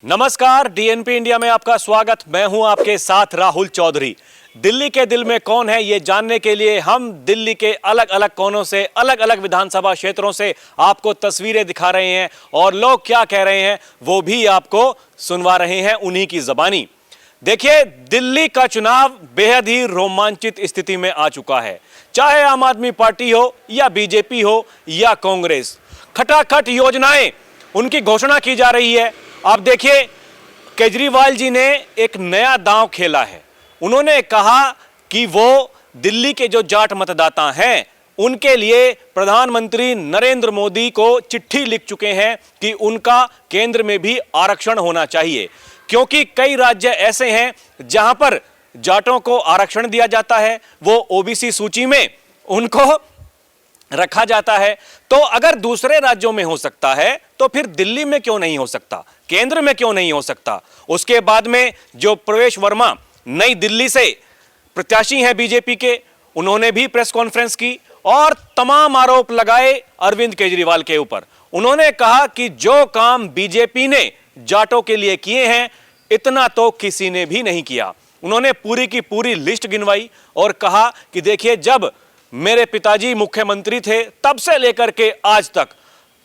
नमस्कार, DNP India में आपका स्वागत। मैं हूं आपके साथ राहुल चौधरी। दिल्ली के दिल में कौन है ये जानने के लिए हम दिल्ली के अलग अलग कोनों से, अलग अलग विधानसभा क्षेत्रों से आपको तस्वीरें दिखा रहे हैं और लोग क्या कह रहे हैं वो भी आपको सुनवा रहे हैं उन्हीं की जबानी। देखिए, दिल्ली का चुनाव बेहद ही रोमांचित स्थिति में आ चुका है। चाहे आम आदमी पार्टी हो या बीजेपी हो या कांग्रेस, खटाखट योजनाएं उनकी घोषणा की जा रही है। आप देखिए, केजरीवाल जी ने एक नया दांव खेला है। उन्होंने कहा कि वो दिल्ली के जो जाट मतदाता हैं उनके लिए प्रधानमंत्री नरेंद्र मोदी को चिट्ठी लिख चुके हैं कि उनका केंद्र में भी आरक्षण होना चाहिए, क्योंकि कई राज्य ऐसे हैं जहां पर जाटों को आरक्षण दिया जाता है, वो ओबीसी सूची में उनको रखा जाता है। तो अगर दूसरे राज्यों में हो सकता है तो फिर दिल्ली में क्यों नहीं हो सकता, केंद्र में क्यों नहीं हो सकता। उसके बाद में जो प्रवेश वर्मा नई दिल्ली से प्रत्याशी हैं बीजेपी के, उन्होंने भी प्रेस कॉन्फ्रेंस की और तमाम आरोप लगाए अरविंद केजरीवाल के ऊपर। उन्होंने कहा कि जो काम बीजेपी ने जाटों के लिए किए हैं इतना तो किसी ने भी नहीं किया। उन्होंने पूरी की पूरी लिस्ट गिनवाई और कहा कि देखिए, जब मेरे पिताजी मुख्यमंत्री थे तब से लेकर के आज तक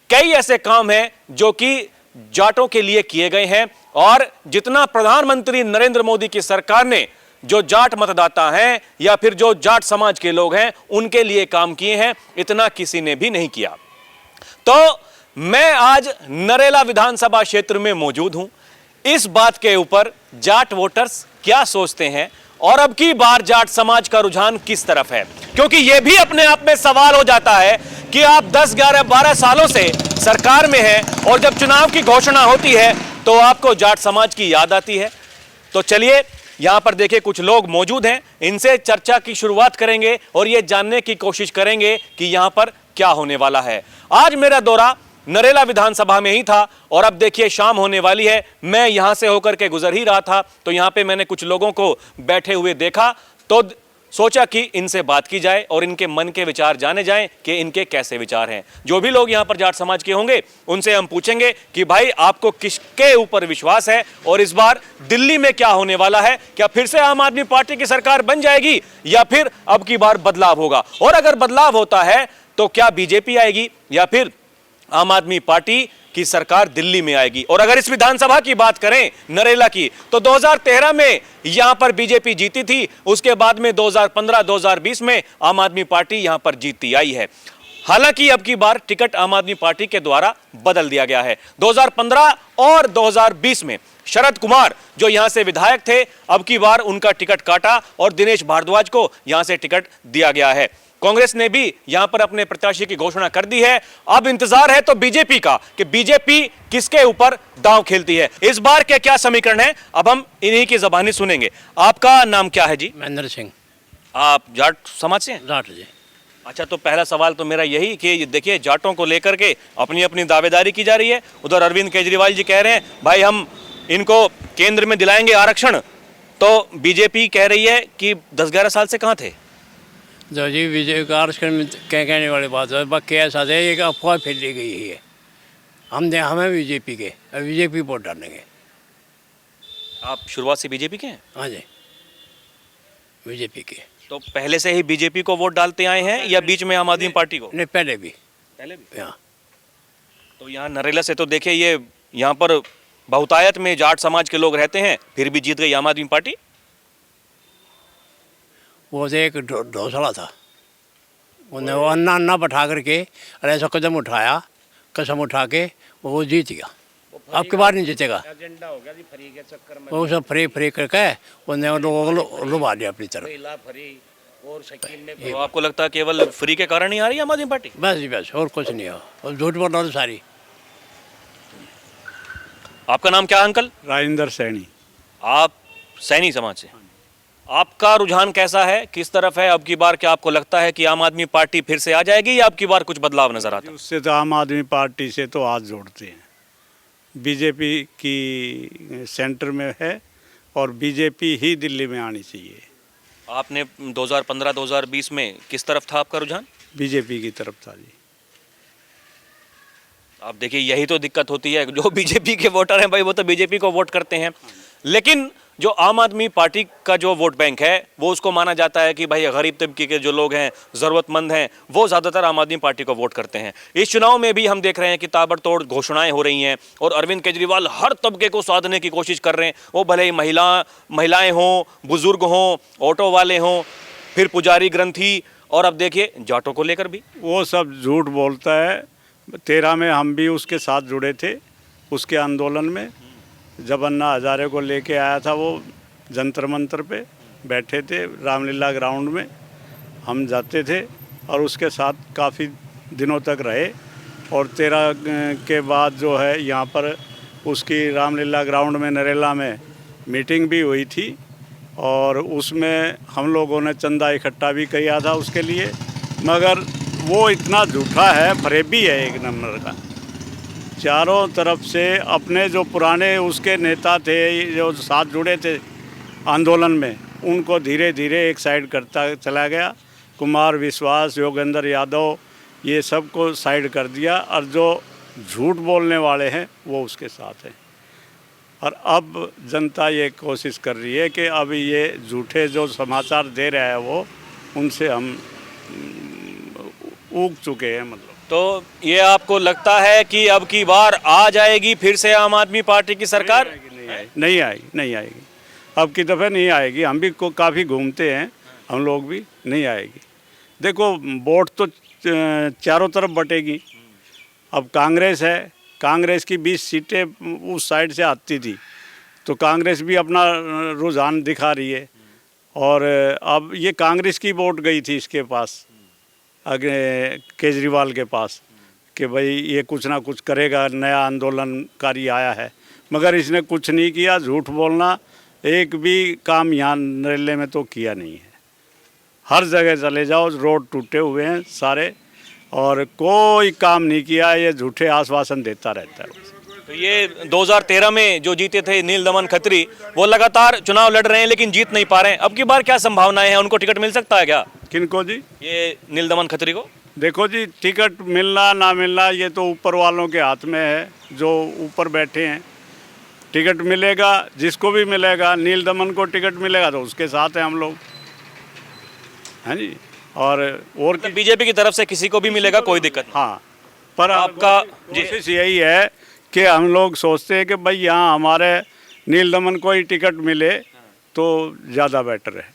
कई ऐसे काम हैं जो कि जाटों के लिए किए गए हैं, और जितना प्रधानमंत्री नरेंद्र मोदी की सरकार ने जो जाट मतदाता हैं या फिर जो जाट समाज के लोग हैं उनके लिए काम किए हैं, इतना किसी ने भी नहीं किया। तो मैं आज नरेला विधानसभा क्षेत्र में मौजूद हूं। इस बात के ऊपर जाट वोटर्स क्या सोचते हैं और अब की बार जाट समाज का रुझान किस तरफ है, क्योंकि यह भी अपने आप में सवाल हो जाता है कि आप 10, 11, 12 सालों से सरकार में हैं और जब चुनाव की घोषणा होती है तो आपको जाट समाज की याद आती है। तो चलिए, यहां पर देखिए कुछ लोग मौजूद हैं, इनसे चर्चा की शुरुआत करेंगे और यह जानने की कोशिश करेंगे कि यहां पर क्या होने वाला है। आज मेरा दौरा नरेला विधानसभा में ही था और अब देखिए शाम होने वाली है। मैं यहां से होकर के गुजर ही रहा था तो यहां पे मैंने कुछ लोगों को बैठे हुए देखा, तो सोचा कि इनसे बात की जाए और इनके मन के विचार जाने जाएं कि इनके कैसे विचार हैं। जो भी लोग यहां पर जाट समाज के होंगे उनसे हम पूछेंगे कि भाई आपको किसके ऊपर विश्वास है और इस बार दिल्ली में क्या होने वाला है। क्या फिर से आम आदमी पार्टी की सरकार बन जाएगी या फिर अब की बार बदलाव होगा, और अगर बदलाव होता है तो क्या बीजेपी आएगी या फिर आम आदमी पार्टी की सरकार दिल्ली में आएगी। और अगर इस विधानसभा की बात करें नरेला की, तो 2013 में यहां पर बीजेपी जीती थी, उसके बाद में 2015, 2020 में आम आदमी पार्टी यहां पर जीतती आई है। हालांकि अब की बार टिकट आम आदमी पार्टी के द्वारा बदल दिया गया है। 2015 और 2020 में शरद कुमार जो यहां से विधायक थे, अब की बार उनका टिकट काटा और दिनेश भारद्वाज को यहां से टिकट दिया गया है। कांग्रेस ने भी यहां पर अपने प्रत्याशी की घोषणा कर दी है। अब इंतजार है तो बीजेपी का कि बीजेपी किसके ऊपर दांव खेलती है। इस बार के क्या समीकरण है, अब हम इन्हीं की ज़बानी सुनेंगे। आपका नाम क्या है जी? महेंद्र सिंह। आप जाट समाज से हैं? जाट जी। अच्छा, तो पहला सवाल तो मेरा यही कि देखिए, जाटों को लेकर के अपनी अपनी दावेदारी की जा रही है। उधर अरविंद केजरीवाल जी कह रहे हैं भाई हम इनको केंद्र में दिलाएंगे आरक्षण, तो बीजेपी कह रही है कि 10-11 साल से कहाँ थे। जो जी विजय का आरक्षण में कहने वाली बात है, बाकी ऐसा है एक अफवाह फैली गई है। हमें बीजेपी के, बीजेपी वोट डालेंगे। आप शुरुआत से बीजेपी के हैं? हाँ जी, बीजेपी के। तो पहले से ही बीजेपी को वोट डालते आए हैं या बीच में आम आदमी पार्टी को? नहीं, पहले भी। हाँ। तो यहाँ नरेला से तो देखिए, ये यहाँ पर बहुतायत में जाट समाज के लोग रहते हैं, फिर भी जीत गई आम आदमी पार्टी। वो तो एक ढोसला था, उन्हें वो अन्ना बैठा करके और ऐसा कदम उठाया, कसम उठा के वो जीत गया। अब की बार नहीं जीतेगा। एजेंडा हो गया जी, फ्री के चक्कर में वो सब फ्री करके उन्हें लोगों को लुभा दिया अपनी तरफ। ला फ्री और शकील ने तो आपको लगता है केवल फ्री के कारण ही आ रही है आम आदमी पार्टी? बस जी बस, और कुछ नहीं हो, और झूठ बोल रहा सारी। आपका नाम क्या है अंकल? राजेंद्र सैनी। आप सैनी समाज से, आपका रुझान कैसा है, किस तरफ है अब की बार? क्या आपको लगता है कि आम आदमी पार्टी फिर से आ जाएगी या अब की बार कुछ बदलाव नजर आता है? उससे तो आम आदमी पार्टी से तो हाथ जोड़ते हैं। बीजेपी की सेंटर में है और बीजेपी ही दिल्ली में आनी चाहिए। आपने 2015-2020 में किस तरफ था आपका रुझान? बीजेपी की तरफ था जी। अब देखिए यही तो दिक्कत होती है, जो बीजेपी के वोटर हैं भाई वो तो बीजेपी को वोट करते हैं, लेकिन जो आम आदमी पार्टी का जो वोट बैंक है वो उसको माना जाता है कि भाई गरीब तबके के जो लोग हैं, ज़रूरतमंद हैं, वो ज़्यादातर आम आदमी पार्टी को वोट करते हैं। इस चुनाव में भी हम देख रहे हैं कि ताबड़तोड़ घोषणाएं हो रही हैं और अरविंद केजरीवाल हर तबके को साधने की कोशिश कर रहे हैं, वो भले ही महिलाएं हों, बुजुर्ग हों, ऑटो वाले हों, फिर पुजारी ग्रंथी, और अब देखिए जाटों को लेकर भी। वो सब झूठ बोलता है। 13 में हम भी उसके साथ जुड़े थे, उसके आंदोलन में। जब अन्ना हजारे को लेके आया था, वो जंतर मंतर पे बैठे थे, रामलीला ग्राउंड में हम जाते थे और उसके साथ काफ़ी दिनों तक रहे। और 13 के बाद जो है यहाँ पर उसकी रामलीला ग्राउंड में नरेला में मीटिंग भी हुई थी और उसमें हम लोगों ने चंदा इकट्ठा भी किया था उसके लिए, मगर वो इतना झूठा है, फरेबी है एक नंबर का। चारों तरफ से अपने जो पुराने उसके नेता थे जो साथ जुड़े थे आंदोलन में, उनको धीरे धीरे एक साइड करता चला गया। कुमार विश्वास, योगेंद्र यादव, ये सब को साइड कर दिया और जो झूठ बोलने वाले हैं वो उसके साथ हैं। और अब जनता ये कोशिश कर रही है कि अब ये झूठे जो समाचार दे रहा है वो उनसे हम ऊब चुके हैं। मतलब तो ये आपको लगता है कि अब की बार आ जाएगी फिर से आम आदमी पार्टी की सरकार? नहीं आएगी, अब की दफ़े नहीं आएगी। हम भी काफ़ी घूमते हैं, हम लोग भी, नहीं आएगी। देखो वोट तो चारों तरफ बटेगी। अब कांग्रेस है, कांग्रेस की 20 सीटें उस साइड से आती थी, तो कांग्रेस भी अपना रुझान दिखा रही है। और अब ये कांग्रेस की वोट गई थी इसके पास, आगे केजरीवाल के पास, कि भाई ये कुछ ना कुछ करेगा, नया आंदोलनकारी आया है, मगर इसने कुछ नहीं किया। झूठ बोलना, एक भी काम यहाँ नरेले में तो किया नहीं है। हर जगह चले जाओ, रोड टूटे हुए हैं सारे, और कोई काम नहीं किया। ये झूठे आश्वासन देता रहता है। तो ये 2013 में जो जीते थे नील दमन खत्री, वो लगातार चुनाव लड़ रहे हैं लेकिन जीत नहीं पा रहे हैं। अब की बार क्या संभावनाएं हैं, उनको टिकट मिल सकता है क्या? किनको जी? ये नील दमन खत्री को। देखो जी, टिकट मिलना ना मिलना ये तो ऊपर वालों के हाथ में है, जो ऊपर बैठे हैं। टिकट मिलेगा, जिसको भी मिलेगा, नील दमन को टिकट मिलेगा तो उसके साथ हैं हम लोग, हैं जी। और मतलब बीजेपी की तरफ से किसी को भी मिलेगा, कोई दिक्कत नहीं। हाँ, पर आपका कोशिश यही है कि हम लोग सोचते हैं कि भाई यहाँ हमारे नील दमन को ही टिकट मिले तो ज़्यादा बेटर है।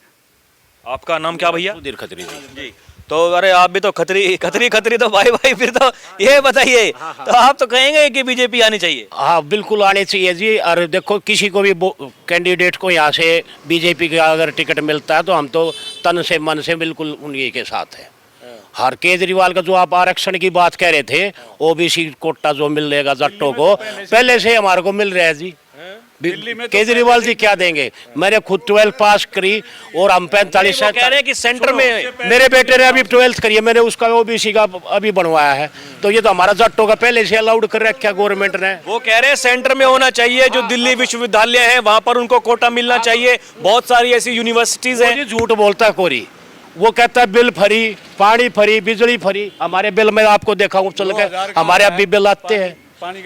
आपका नाम क्या भैया? सुधीर खत्री जी। तो अरे आप भी तो खत्री तो भाई फिर तो ये बताइए, तो आप तो कहेंगे कि बीजेपी आनी चाहिए? हाँ, बिल्कुल आने चाहिए जी। और देखो, किसी को भी कैंडिडेट को यहाँ से बीजेपी का अगर टिकट मिलता है तो हम तो तन से मन से बिल्कुल उन्हीं के साथ हैं। हर केजरीवाल का जो आप आरक्षण की बात कह रहे थे, ओबीसी कोटा जो मिलेगा जट्टों को, पहले से हमारे को मिल रहा है जी। केजरीवाल जी क्या देंगे? मैंने खुद 12 पास करी और हम 45 कह रहे हैं कि सेंटर में मेरे बेटे ने अभी 12th करी है, मैंने उसका ओबीसी का अभी बनवाया है। तो ये तो हमारा जट्टों का पहले से अलाउड कर रखा गवर्नमेंट ने। वो कह रहे हैं सेंटर में होना चाहिए, जो दिल्ली विश्वविद्यालय है वहां पर उनको कोटा मिलना चाहिए। बहुत सारी ऐसी यूनिवर्सिटीज हैं। झूठ बोलता है कोरी, वो कहता है बिल फ्री, पानी फ्री, बिजली फ्री। हमारे बिल में आपको देखा हूँ चल के, हमारे अभी बिल आते हैं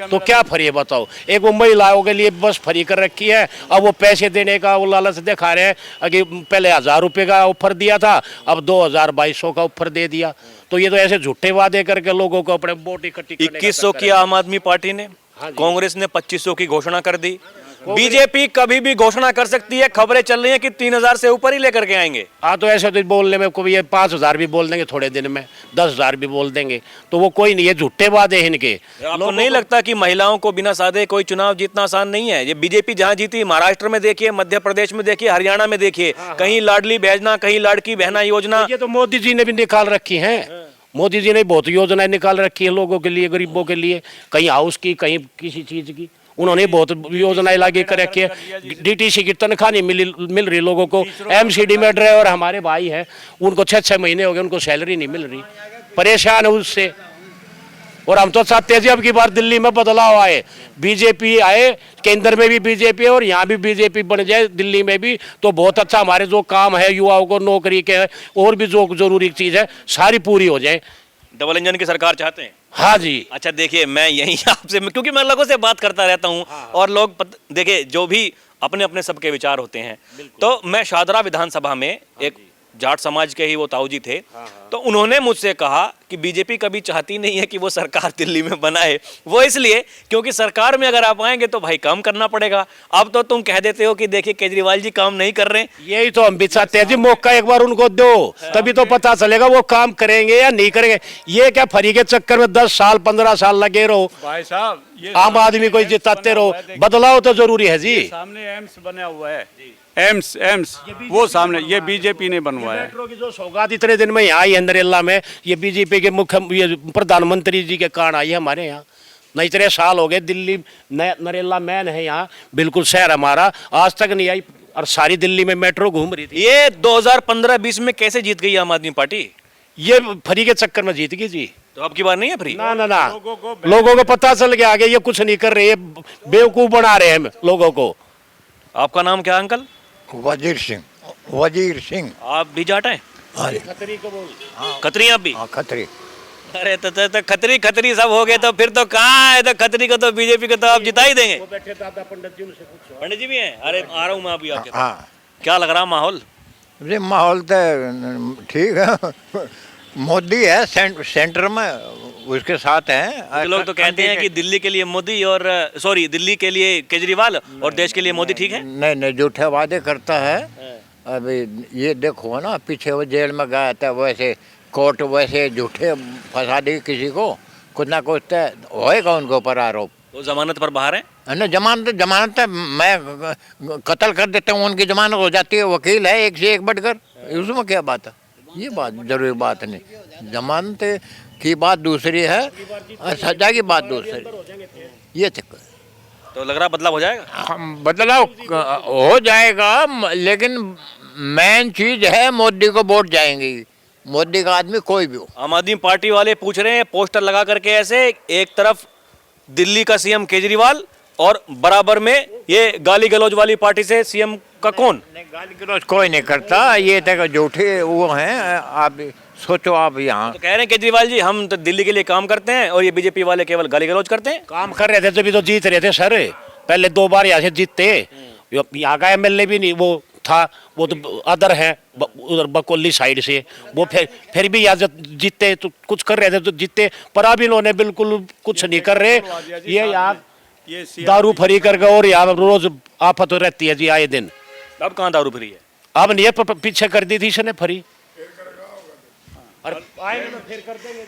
तो क्या फ्री है बताओ? एक वो महिलाओं के लिए बस फ्री कर रखी है, अब वो पैसे देने का वो लालच दिखा रहे हैं। अभी पहले 1000 रुपये का ऑफर दिया था, अब 2200 का ऑफर दे दिया। तो ये तो ऐसे झूठे वादे करके लोगों को अपने वोट इकट्ठी 2100 की आम आदमी पार्टी ने, कांग्रेस ने 2500 की घोषणा कर दी। बीजेपी कभी भी घोषणा कर सकती है, खबरें चल रही हैं कि 3000 से ऊपर ही लेकर के आएंगे। हाँ, तो ऐसे तो बोलने में कोई 5000 भी बोल देंगे थोड़े दिन में, 10,000 भी बोल देंगे, तो वो कोई नहीं है, झूठे वादे हैं इनके। आपको नहीं लगता कि महिलाओं को बिना साधे कोई चुनाव जीतना आसान नहीं है? ये बीजेपी जहां जीती, महाराष्ट्र में देखिए, मध्य प्रदेश में देखिए, हरियाणा में देखिए, कहीं लाडली बहना, कहीं लाड़की बहना योजना। ये तो मोदी जी ने भी निकाल रखी है। मोदी जी ने बहुत योजनाएं निकाल रखी है लोगों के लिए, गरीबों के लिए, कहीं हाउस की, कहीं किसी चीज की। उन्होंने बहुत योजनाएं लागू कर रखी है। डीटीसी की तनख्वाह नहीं मिल रही लोगों को। एमसीडी में ड्राइवर हमारे भाई हैं, उनको 6-6 महीने हो गए, उनको सैलरी नहीं मिल रही, परेशान है उससे। और हम तो चाहते हैं जी अब की बार दिल्ली में बदलाव आए, बीजेपी आए, केंद्र में भी बीजेपी और यहाँ भी बीजेपी बन जाए दिल्ली में भी, तो बहुत अच्छा। हमारे जो काम है युवाओं को नौकरी के और भी जो जरूरी चीज़ है सारी पूरी हो जाए। डबल इंजन की सरकार चाहते हैं? हाँ जी। अच्छा देखिए, मैं यही आपसे, क्योंकि मैं लोगों से बात करता रहता हूँ और लोग देखिए जो भी अपने अपने सबके विचार होते हैं। तो मैं शादरा विधानसभा में एक जाट समाज के ही वो ताऊ जी थे, तो उन्होंने मुझसे कहा कि बीजेपी कभी चाहती नहीं है कि वो सरकार दिल्ली में बनाए, वो इसलिए क्योंकि सरकार में अगर आप आएंगे तो भाई काम करना पड़ेगा। अब तो तुम कह देते हो कि देखिए केजरीवाल जी काम नहीं कर रहे। यही तो हम भी चाहते हैं जी, मौका एक बार उनको दो, तभी तो पता चलेगा वो काम करेंगे या नहीं करेंगे। ये क्या फ्री के चक्कर में 10 साल 15 साल लगे रहो, भाई साहब ये आम आदमी को जिताते रहो, बदलाव तो जरूरी है जी। सामने एम्स बना हुआ है, एम्स वो सामने, ये बीजेपी ने बनवाया है। मेट्रो की जो सौगात इतने दिन में यहाँ आई है नरेला में, ये बीजेपी के मुख्य ये प्रधानमंत्री जी के कारण आई है हमारे यहाँ। नहीं इतने साल हो गए, दिल्ली नरेला मैन है यहाँ, बिल्कुल शहर हमारा, आज तक नहीं आई और सारी दिल्ली में मेट्रो घूम रही थी। ये 2015-20 में कैसे जीत गई आम आदमी पार्टी? ये फ्री के चक्कर में जीत गई जी। तो अब की बार नहीं है फ्री? ना ना ना, लोगों को पता चल गया आगे ये कुछ नहीं कर रहे, ये बेवकूफ बना रहे हैं लोगों को। आपका नाम क्या अंकल? वजीर सिंह। वजीर सिंह। आप भी जाट हैं? खतरी को बोल। खत्री आप भी? हाँ खतरी। अरे तो खतरी सब हो गए तो फिर तो कहाँ है, तो खतरी को तो बीजेपी को तो आप जिता ही देंगे। वो बैठे दादा पंडित जी, उनसे पूछो। पंडित जी भी हैं? अरे आ रहा हूँ मैं अभी आपके पास। हाँ क्या लग रहा माहौल? ये माहौल तो ठीक है। मोदी है सेंटर में, उसके साथ हैं। कुछ लोग तो कहते हैं कि दिल्ली के लिए मोदी और सॉरी दिल्ली के लिए केजरीवाल और देश के लिए मोदी ठीक है। नहीं नहीं, झूठे वादे करता है। अभी ये देखो ना, पीछे वो जेल में गया था, वैसे कोर्ट वैसे झूठे फंसा दी किसी को, कुछ ना कुछ तो होएगा उनको पर आरोप। वो जमानत पर बाहर है? ना जमानत है, मैं कत्ल कर देता हूँ, उनकी जमानत हो जाती है, वकील है एक से एक बढ़कर, उसमें क्या बात है? ये बात जरूरी बात नहीं। जमानत की बात दूसरी है और सजा की बात दूसरी। ये चक्कर तो लग रहा बदलाव हो जाएगा। बदलाव हो जाएगा, लेकिन मेन चीज है मोदी को वोट जाएंगी। मोदी का आदमी कोई भी हो। आम आदमी पार्टी वाले पूछ रहे हैं पोस्टर लगा करके ऐसे, एक तरफ दिल्ली का सीएम केजरीवाल और बराबर में ये गाली गलौज वाली पार्टी से सीएम का कौन? गाली गलौज कोई नहीं करता, ये तक झूठे वो हैं। आप सोचो, आप यहाँ तो कह रहे हैं केजरीवाल जी हम तो दिल्ली के लिए काम करते हैं और ये बीजेपी वाले केवल गाली गलौज करते हैं। काम कर रहे थे तभी तो जीत रहे थे सर, पहले 2 बार यहाँ से जीतते। यहाँ का एमएलए भी नहीं वो था, वो तो अदर है उधर बकोली साइड से, वो फिर भी यहाँ जीतते, तो कुछ कर रहे थे तो जीतते। पर अब इन्होंने बिल्कुल कुछ नहीं कर रहे, ये यहाँ दारू फ्री कर गए और यहाँ रोज आफत रहती है जी आए दिन। अब कहाँ दारू फ्री है? अब नहीं है, पीछे कर दी थी इसने फ्री, और आएंगे फिर कर देंगे।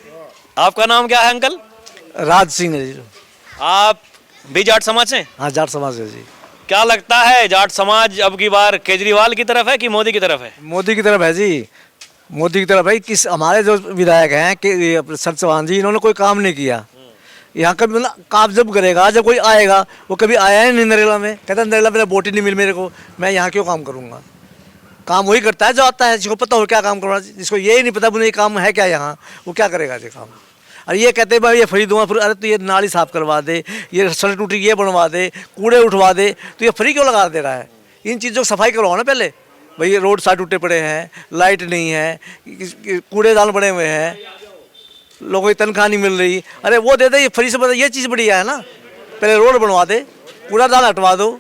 आपका नाम क्या है अंकल? राज सिंह है जी। आप भी जाट समाज से? हाँ, जाट समाज है जी। क्या लगता है जाट समाज अब की बार केजरीवाल की तरफ है कि मोदी की तरफ है? मोदी की तरफ है जी, मोदी की तरफ है। किस हमारे जो विधायक हैं कि सर चौहान जी, इन्होंने कोई काम नहीं किया यहाँ का। मतलब काम जब करेगा, जब कोई आएगा, वो कभी आया ही नहीं नरेला में, कहता नरेला मेरा वोट ही नहीं मिल मेरे को, मैं यहाँ क्यों काम करूँगा। काम वही करता है जो आता है, जिसको पता हो क्या काम करना, जिसको ये ही नहीं पता मुझे काम है क्या यहाँ, वो क्या करेगा ये काम। अरे ये कहते हैं भाई ये फ्री दूंगा, फिर अरे तो ये नाली साफ करवा दे, ये सड़क टूटी ये बनवा दे, कूड़े उठवा दे, तो ये फ्री क्यों लगा दे रहा है। इन चीज़ों की सफाई करवाओ ना पहले। भाई ये रोड साइड टूटे पड़े हैं, लाइट नहीं है, कूड़ेदान पड़े हुए हैं, लोगों की तनख्वाह नहीं मिल रही, अरे वो दे दे, ये फ्री से बता, ये चीज़ बढ़िया है ना। पहले रोड बनवा दे, कूड़ादान हटवा दो,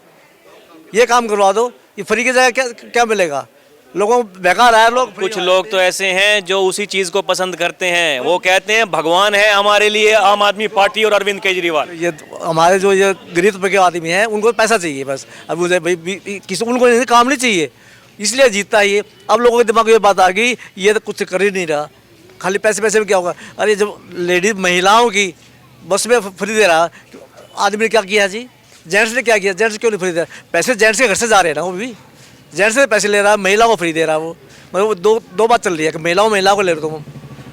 ये काम करवा दो, ये फ्री की जगह क्या क्या मिलेगा लोगों को? बेकार है लोग। कुछ लोग तो ऐसे हैं जो उसी चीज को पसंद करते हैं, वो कहते हैं भगवान है हमारे लिए आम आदमी पार्टी और अरविंद केजरीवाल। ये हमारे जो ये गरीब तबके के आदमी हैं, उनको पैसा चाहिए बस। अब मुझे भाई किसी उनको काम नहीं चाहिए, इसलिए जीतता है ये। अब लोगों के दिमाग में ये बात आ गई, ये तो कुछ कर ही नहीं रहा, खाली पैसे पैसे में क्या होगा। अरे जब लेडीज महिलाओं की बस में फ्री दे रहा, आदमी ने क्या किया जी? जेंट्स ने क्या किया? जेंट्स क्यों नहीं फ्री दे रहा? पैसे जेंट्स के घर से जा रहे हैं ना, वो भी जेंट्स से पैसे ले रहा है, महिला को फ्री दे रहा है वो। मतलब दो बात चल रही है कि महिला को ले रहे हो, तुम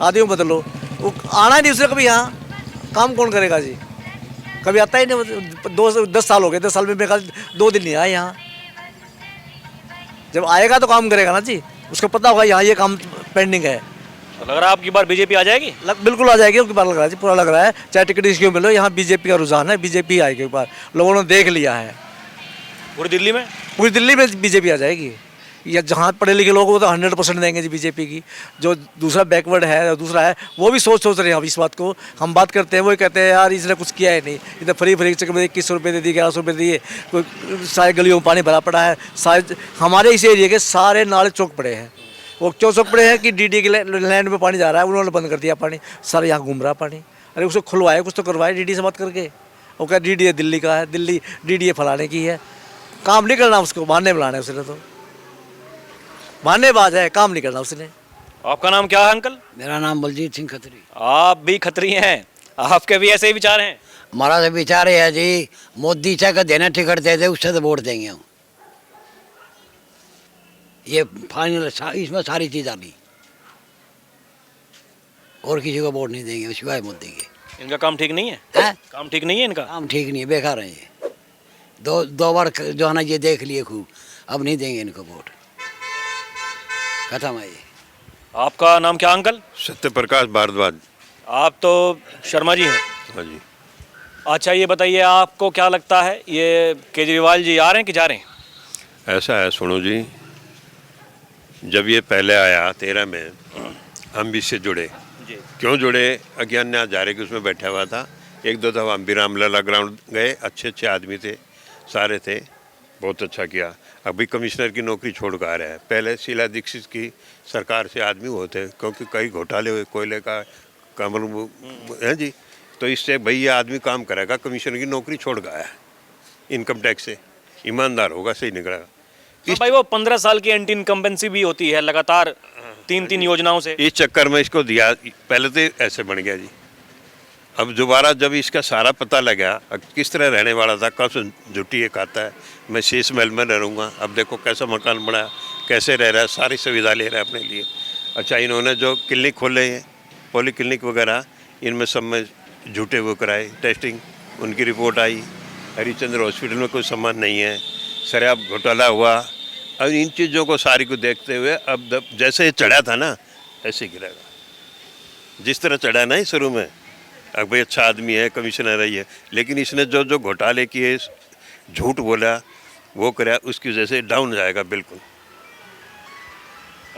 आदमी को बदलो। वो आना ही नहीं उसने कभी, यहाँ काम कौन करेगा जी? कभी आता ही नहीं। 10 साल हो गए, 10 साल में मेरे 2 दिन नहीं आया यहाँ। जब आएगा तो काम करेगा ना जी, उसको पता होगा यहाँ ये काम पेंडिंग है। तो लग रहा है आपकी बार बीजेपी आ जाएगी? बिल्कुल आ जाएगी, उसकी बार लग रहा है जी, पूरा लग रहा है। चाहे टिकट इसकी मिलो, यहाँ बीजेपी का रुझान है, बीजेपी आएगी एक बार, लोगों ने देख लिया है। पूरी दिल्ली में? पूरी दिल्ली में बीजेपी आ जाएगी। या जहाँ पढ़े लिखे लोग वो तो 100% देंगे जी बीजेपी की। जो दूसरा बैकवर्ड है, दूसरा है, वो भी सोच रहे हैं अब इस बात को। हम बात करते हैं, वो कहते हैं यार इसने कुछ किया ही नहीं, इधर फ्री चक्कर में 2100 रुपये दे दिए, 1100 रुपये दिए, कोई सारे गलियों में पानी भरा पड़ा है। सारे हमारे इस एरिया के सारे नाले चौक पड़े हैं, वो क्यों चौक पड़े हैं कि डीडी के लैंड में पानी जा रहा है, उन्होंने बंद कर दिया पानी, सारे यहाँ घूम रहा पानी। अरे उसको खुलवाए, कुछ तो करवाए डीडी से बात करके। वो क्या डीडी है दिल्ली का है, दिल्ली डीडी फलाने की है, काम नहीं करना उसको, बहाने बुलाना है उसने, तो बहानेबाज है, काम नहीं करना उसने। आपका नाम क्या है अंकल? मेरा नाम बलजीत सिंह खत्री। आप भी खत्री हैं, आपके भी ऐसे ही विचार हैं? हमारा तो विचार है जी, मोदी चाह कर देना टिकट दे दे, उससे तो वोट देंगे हम। ये फाइनल, इसमें सारी चीज़ आ गई, और किसी को वोट नहीं देंगे सिवाय मोदी के। इनका काम ठीक नहीं है? काम ठीक नहीं है इनका? काम ठीक नहीं है, बेकार है ये। दो बार जो है ना ये देख लिए खूब, अब नहीं देंगे इनको वोट, खत्म है ये। आपका नाम क्या अंकल? सत्य प्रकाश भारद्वाज। आप तो शर्मा जी हैं। हाँ जी। अच्छा ये बताइए, आपको क्या लगता है, ये केजरीवाल जी आ रहे हैं कि जा रहे हैं? ऐसा है, सुनो जी, जब ये पहले आया 13 में, हम भी इससे जुड़े। जी। क्यों जुड़े? अज्ञान हजारे के उसमें बैठा हुआ था, एक दो दफ़ा हम भी रामलला ग्राउंड गए, अच्छे अच्छे आदमी थे, सारे थे, बहुत अच्छा किया। अभी कमिश्नर की नौकरी छोड़ कर आ रहा है। पहले शीला दीक्षित की सरकार से आदमी होते, क्योंकि कई घोटाले हुए, कोयले का कमल है जी, तो इससे भाई ये आदमी काम करेगा, कमिश्नर की नौकरी छोड़ गया है, इनकम टैक्स से ईमानदार होगा, सही निकलेगा। तो भाई वो 15 साल की एंटी इनकम्बेंसी भी होती है लगातार 3-3 योजनाओं से। इस चक्कर में इसको दिया, पहले तो ऐसे बन गया जी। अब दोबारा जब इसका सारा पता लगा किस तरह रहने वाला था, कब से झुट्टी ये खाता है, मैं शीश महल में रहूँगा, अब देखो कैसा मकान बना, कैसे रह रहा है, सारी सुविधा ले रहा है अपने लिए। अच्छा, इन्होंने जो क्लिनिक खोले हैं, पॉली क्लिनिक वगैरह, इनमें सब में झूठे वो कराए टेस्टिंग, उनकी रिपोर्ट आई। हरिचंद्र हॉस्पिटल में कोई सामान नहीं है, शराब घोटाला हुआ। अब इन चीज़ों को सारी को देखते हुए अब जैसे चढ़ा था ना, ऐसे गिरेगा, जिस तरह चढ़ा ना ही शुरू में। अब भाई अच्छा आदमी है, कमिश्नर है ये, लेकिन इसने जो जो घोटाले किए, झूठ बोला, वो कराया, उसकी वजह से डाउन जाएगा बिल्कुल।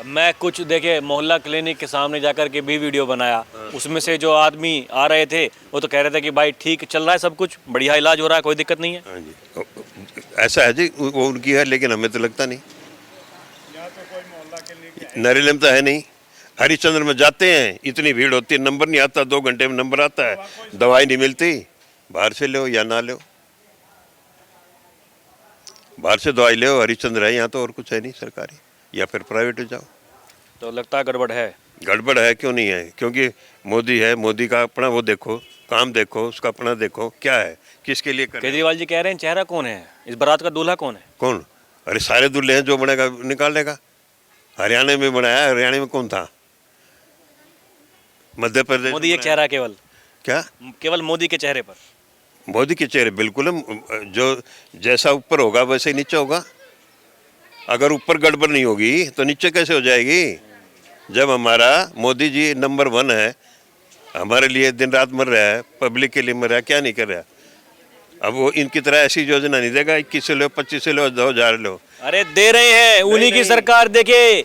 मैं कुछ देखे मोहल्ला क्लिनिक के सामने जाकर के भी वीडियो बनाया, उसमें से जो आदमी आ रहे थे वो तो कह रहे थे कि भाई ठीक चल रहा है, सब कुछ बढ़िया इलाज हो रहा है, कोई दिक्कत नहीं है। हाँ जी, ऐसा है जी, वो उनकी है, लेकिन हमें तो लगता नहीं। नरेलम तो है नहीं, हरिश्चंद्र में जाते हैं, इतनी भीड़ होती है, नंबर नहीं आता, 2 घंटे में नंबर आता है, दवाई नहीं मिलती, बाहर से लो या ना लो, बाहर से दवाई लो। हरिश्चंद्र है यहाँ तो, और कुछ है नहीं सरकारी, या फिर प्राइवेट जाओ। तो लगता है गड़बड़ है। गड़बड़ है, क्यों नहीं है? क्योंकि मोदी है, मोदी का अपना वो देखो, काम देखो, उसका अपना देखो, क्या है, किसके लिए कर। केजरीवाल जी कह रहे हैं चेहरा कौन है, इस बारात का दूल्हा कौन है? कौन? अरे सारे दूल्हे हैं, जो बनेगा निकाल लेगा। हरियाणा में बनाया, हरियाणा में कौन था? मध्य प्रदेश। मोदी एक चेहरा केवल, क्या केवल मोदी के चेहरे पर? मोदी के चेहरे बिल्कुल, जो जैसा ऊपर होगा वैसे ही नीचे होगा। अगर ऊपर गड़बड़ नहीं होगी तो नीचे कैसे हो जाएगी? जब हमारा मोदी जी नंबर 1 है, हमारे लिए दिन रात मर रहा है, पब्लिक के लिए मर रहा है, क्या नहीं कर रहा? अब वो इनकी तरह ऐसी योजना नहीं देगा 21 लो, 25 लो, 2000 लो। अरे दे रहे हैं, उन्हीं की सरकार। देखिए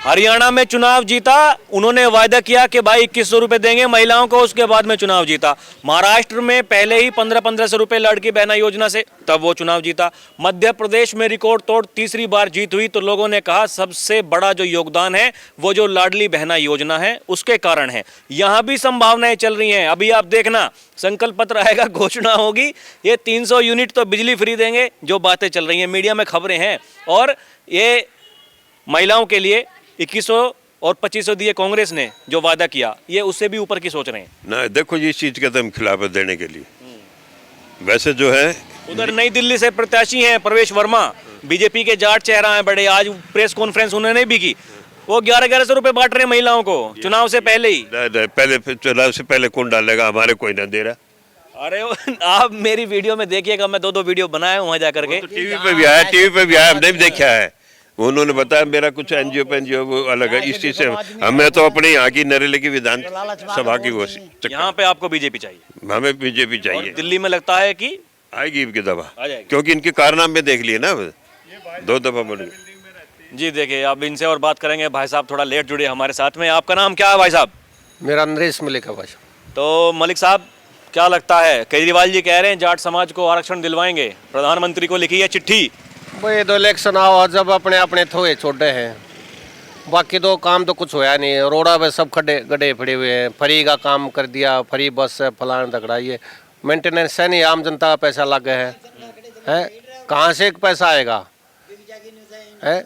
हरियाणा में चुनाव जीता, उन्होंने वायदा किया कि भाई 2100 रुपए देंगे महिलाओं को, उसके बाद में चुनाव जीता। महाराष्ट्र में पहले ही 1500 रुपए लड़की बहना योजना से, तब वो चुनाव जीता। मध्य प्रदेश में रिकॉर्ड तोड़ तीसरी बार जीत हुई, तो लोगों ने कहा सबसे बड़ा जो योगदान है वो जो लाडली बहना योजना है उसके कारण है। यहाँ भी संभावनाएं चल रही हैं, अभी आप देखना संकल्प पत्र आएगा, घोषणा होगी, ये 300 यूनिट तो बिजली फ्री देंगे, जो बातें चल रही हैं, मीडिया में खबरें हैं। और ये महिलाओं के लिए 2100 और 2500 दिए कांग्रेस ने जो वादा किया, ये उससे भी ऊपर की सोच रहे हैं ना। देखो ये चीज के तुम खिलाफ देने के लिए, वैसे जो है उधर नई दिल्ली से प्रत्याशी हैं प्रवेश वर्मा, बीजेपी के जाट चेहरा हैं बड़े, आज प्रेस कॉन्फ्रेंस उन्होंने भी की, वो 1100 रुपए बांट रहे हैं महिलाओं को चुनाव से पहले ही। पहले चुनाव से पहले कौन डालेगा? हमारे कोई ना दे रहा। अरे आप मेरी वीडियो में देखिएगा, मैं 2-2 वीडियो बनाया हूँ वहाँ जाकर के। टीवी पे भी आया, टीवी पे भी आया, हमने भी देखा है। उन्होंने बताया मेरा कुछ एनजीओ वो अलग है, इस चीज से हमें तो अपने यहाँ की नरेले की विधान सभा की वो यहाँ पे आपको बीजेपी चाहिए, हमें बीजेपी चाहिए। दिल्ली में लगता है कि आएगी इनकी दफा, आ जाएगी। क्योंकि इनके कारनामे देख लिए ना, 2 दफा बन गए। जी देखिए, अब इनसे और बात करेंगे। भाई साहब थोड़ा लेट जुड़े हमारे साथ में। आपका नाम क्या है भाई साहब? मेरा नरेश मलिक है भाई। तो मलिक साहब, क्या लगता है, केजरीवाल जी कह रहे हैं जाट समाज को आरक्षण दिलवाएंगे, प्रधानमंत्री को लिखी है चिट्ठी। भाई दो इलेक्शन आओ जब अपने अपने थोड़े छोटे हैं, बाकी तो काम तो कुछ होया नहीं। रोड़ा पे सब खड्डे गड्ढे पड़े हुए हैं, फ्री का काम कर दिया, फ्री बस है, फलान दगड़ा, ये मेंटेनेंस है नहीं, आम जनता का पैसा लग गया है कहाँ से एक पैसा आएगा है?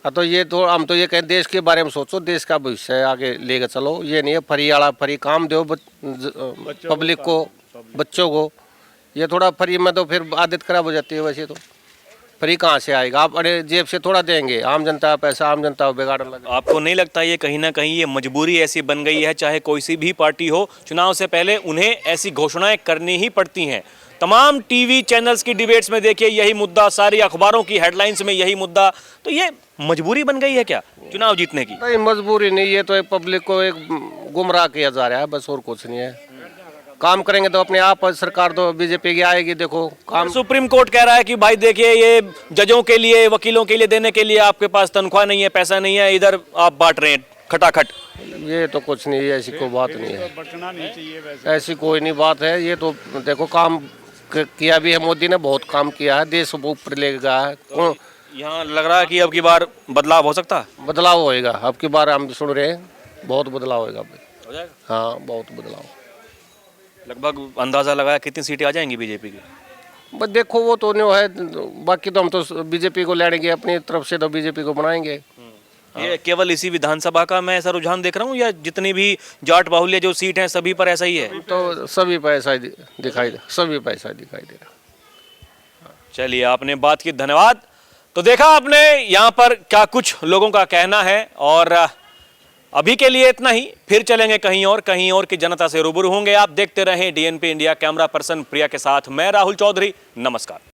तो ये तो हम तो ये कहें देश के बारे में सोचो, देश का भविष्य है, आगे लेकर चलो। ये नहीं है फ्री वाला, फ्री काम दो पब्लिक को, बच्चों को। ये थोड़ा फ्री में तो फिर आदत खराब हो जाती है। वैसे तो फ्री कहाँ से आएगा, आप अरे जेब से थोड़ा देंगे, आम जनता का पैसा आम जनता को बिगाड़ने लगा। आपको नहीं लगता ये कहीं ना कहीं ये मजबूरी ऐसी बन गई है, चाहे कोई सी भी पार्टी हो, चुनाव से पहले उन्हें ऐसी घोषणाएं करनी ही पड़ती हैं? तमाम टीवी चैनल्स की डिबेट्स में देखिए यही मुद्दा, सारी अखबारों की हेडलाइंस में यही मुद्दा। तो ये मजबूरी बन गई है क्या चुनाव जीतने की? नहीं, मजबूरी नहीं, ये तो एक पब्लिक को एक गुमराह किया जा रहा है, बस और कुछ नहीं है। काम करेंगे तो अपने आप, सरकार तो बीजेपी की आएगी। देखो काम, सुप्रीम कोर्ट कह रहा है कि भाई देखिए, ये जजों के लिए, वकीलों के लिए देने के लिए आपके पास तनख्वाह नहीं है, पैसा नहीं है, इधर आप बांट रहे हैं खटाखट। ये तो कुछ नहीं है, ऐसी कोई बात नहीं है, बटना नहीं चाहिए वैसे। ऐसी कोई नहीं बात है। ये तो देखो काम किया भी है, मोदी ने बहुत काम किया है, देश को ऊपर ले गया है। तो यहाँ लग रहा है कि अब की बार बदलाव हो सकता है, बदलाव होएगा। अब की बार हम सुन रहे हैं बहुत बदलाव होएगा। हो जाएगा। हाँ, बहुत बदलाव। लगभग अंदाजा लगाया कितनी सीटें आ जाएंगी बीजेपी की? बस देखो वो तो नहीं है, बाकी तो हम तो बीजेपी को लड़ेंगे, अपनी तरफ से तो बीजेपी को बनाएंगे। ये केवल इसी विधानसभा का मैं ऐसा रुझान देख रहा हूँ, या जितनी भी जाट बाहुल्य जो सीट हैं सभी पर ऐसा ही है? तो सभी पैसा दिखाई दे, सभी पैसा दिखाई दे रहा। चलिए, आपने बात की, धन्यवाद। तो देखा आपने यहाँ पर क्या कुछ लोगों का कहना है, और अभी के लिए इतना ही। फिर चलेंगे कहीं और की जनता से रूबरू होंगे। आप देखते रहें DNP इंडिया। कैमरा पर्सन प्रिया के साथ मैं राहुल चौधरी, नमस्कार।